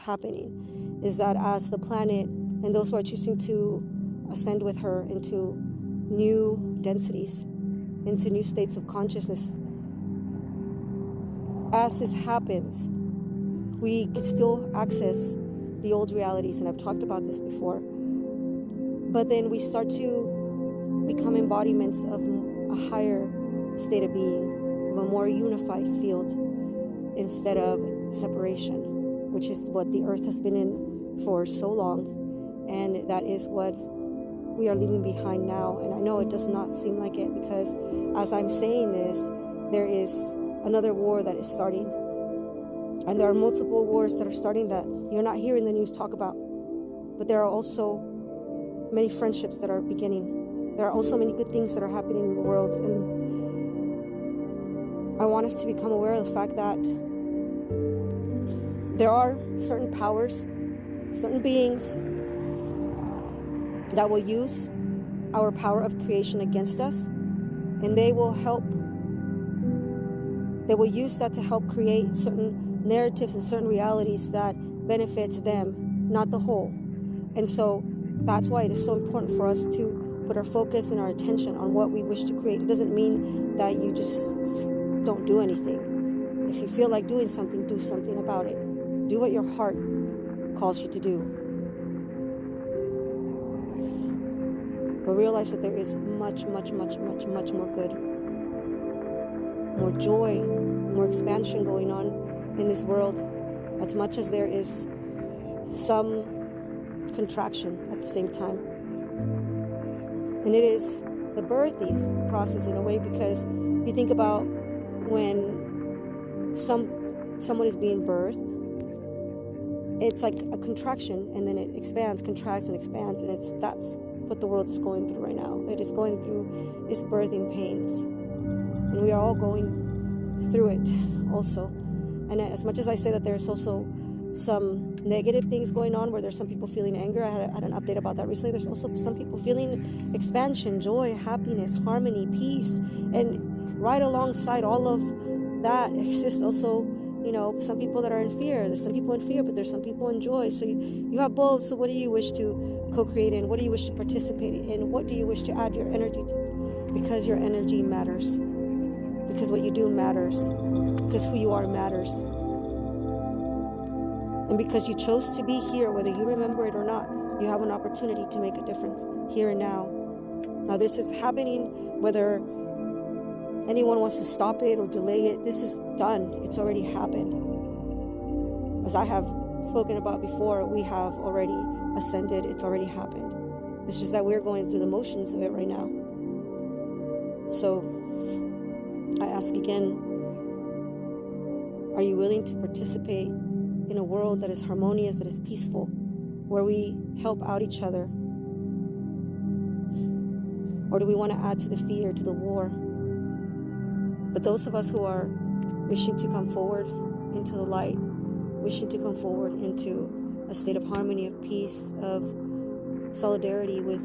happening is that as the planet and those who are choosing to ascend with her into new densities, into new states of consciousness, as this happens, we can still access the old realities, and I've talked about this before, but then we start to become embodiments of a higher state of being, of a more unified field instead of separation, which is what the earth has been in for so long, and that is what we are leaving behind now. And I know it does not seem like it, because as I'm saying this, there is another war that is starting, and there are multiple wars that are starting that you're not hearing the news talk about, but there are also many friendships that are beginning. There are also many good things that are happening in the world, and I want us to become aware of the fact that there are certain powers, certain beings that will use our power of creation against us, and they will use that to help create certain narratives and certain realities that benefits them, not the whole. And so that's why it is so important for us to put our focus and our attention on what we wish to create. It doesn't mean that you just don't do anything. If you feel like doing something, do something about it. Do what your heart calls you to do. But realize that there is much, much, much, much, much more good, more joy, more expansion going on in this world, as much as there is some contraction at the same time. And it is the birthing process in a way, because you think about when someone is being birthed, it's like a contraction, and then it expands, contracts, and expands, and that's what the world is going through right now. It is going through its birthing pains, and we are all going through it also. And as much as I say that there's also some negative things going on, where there's some people feeling anger, I had an update about that recently. There's also some people feeling expansion, joy, happiness, harmony, peace, and right alongside all of that exists also, some people that are in fear. There's some people in fear, but there's some people in joy. So you have both. So what do you wish to co-create in? What do you wish to participate in? What do you wish to add your energy to? Because your energy matters. Because what you do matters. Because who you are matters. And because you chose to be here, whether you remember it or not, you have an opportunity to make a difference here and now. Now this is happening, whether anyone wants to stop it or delay it, this is done. It's already happened. As I have spoken about before, we have already ascended. It's already happened. It's just that we're going through the motions of it right now. So I ask again, are you willing to participate in a world that is harmonious, that is peaceful, where we help out each other? Or do we want to add to the fear, to the war? But those of us who are wishing to come forward into the light, wishing to come forward into a state of harmony, of peace, of solidarity with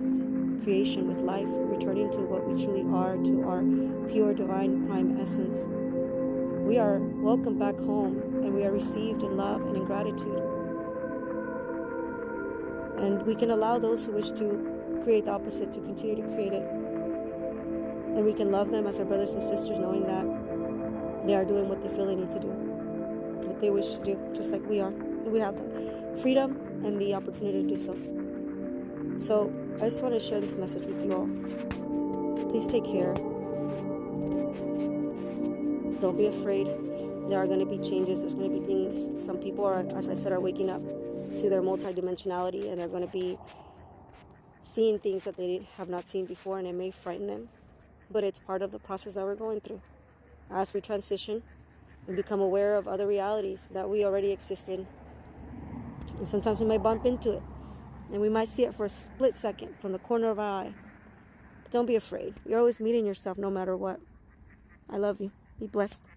creation, with life, returning to what we truly are, to our pure divine prime essence, we are welcomed back home, and we are received in love and in gratitude. And we can allow those who wish to create the opposite to continue to create it. And we can love them as our brothers and sisters, knowing that they are doing what they feel they need to do, what they wish to do, just like we are. And we have the freedom and the opportunity to do so. So I just want to share this message with you all. Please take care. Don't be afraid. There are going to be changes. There's going to be things. Some people are, as I said, are waking up to their multidimensionality, and they're going to be seeing things that they have not seen before, and it may frighten them. But it's part of the process that we're going through. As we transition and become aware of other realities that we already exist in. And sometimes we might bump into it. And we might see it for a split second from the corner of our eye. But don't be afraid. You're always meeting yourself no matter what. I love you. Be blessed.